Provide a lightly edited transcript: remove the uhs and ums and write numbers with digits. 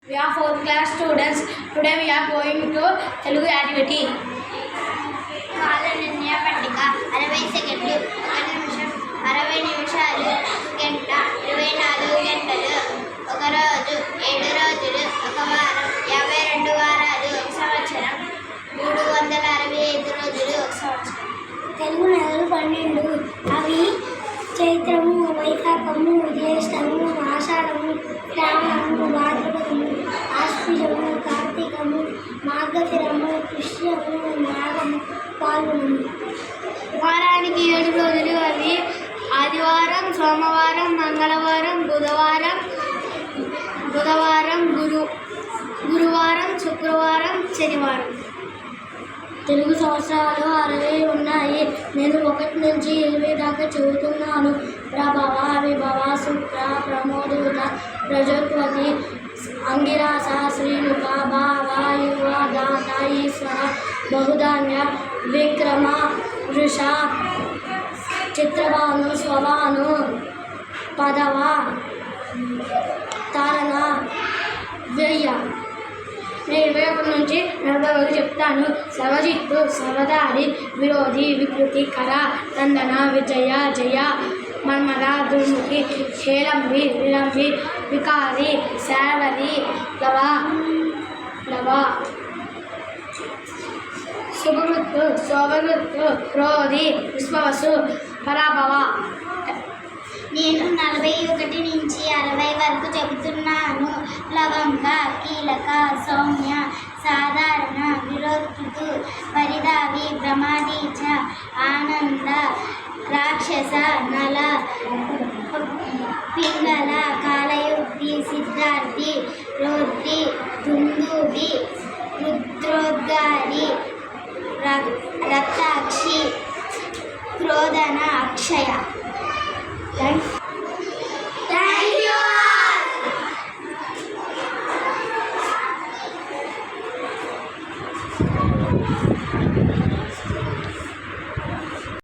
We are fourth class students. Today we are going to Telugu activity. కాలనిర్ణయ పట్టిక 60 సెకండ్లు 1 నిమిషం 60 నిమిషాలు గంట 24 గంటలు ఒక రోజు 7 రోజులు ఒక వారం 52 వారాలు ఒక సంవత్సరం 365 రోజులు ఒక సంవత్సరం. తెలుగు నెలలు 12. అవి చైత్రము, వైశాఖము, జ్యేష్టము, ఆషాఢము, శ్రావణము, భాద్రపదము, ఆశ్వీజము, కార్తీకము, మార్గశిరము, పుష్యము, మాఘము, పాల్గొనము. వారానికి 7 రోజులు. అవి ఆదివారం, సోమవారం, మంగళవారం, బుధవారం, గురువారం, శుక్రవారం, శనివారం. తెలుగు సంవత్సరాలు 60 ఉన్నాయి. నేను 1 నుంచి 8 దాకా చదువుతున్నాను. ప్రభవ, విభవ, శుక్ర, ప్రమోదిత, ప్రజోత్వతి, అంగిరాస, శ్రీముఖ, భావ, యువ, దాత, ఈశ్వర, బహుధాన్య, విక్రమ, వృష, చిత్రభాను, స్వభాను, పదవ, తారణ, వ్యయ. నేను 21 నుంచి 40 వరకు చెప్తాను. సవజిత్తు, సవదారి, విరోధి, వికృతి, కర, నందన, విజయ, జయ, మన్మద, దుర్ముఖి, హేళంబి, విలంబి, వికారి, శావరి, లవ, శుభవృత్తు, శోభవృత్తు, క్రోధి, విశ్వవసు, పరాభవ. నేను 41 నుంచి 60 వరకు చెబుతున్నాను. లవంగ, కీలక, సౌమ్య, సాధారణ, విరోధృతు, పరిదావి, ప్రమాదీచ, ఆనంద, రాక్షస, నల, పింగళ, కాలయుక్తి, సిద్ధార్థి, రౌద్రి, దుందుభి, రుద్రోద్గారి, రక్తాక్షి, క్రోధన, అక్షయ. Thank you all.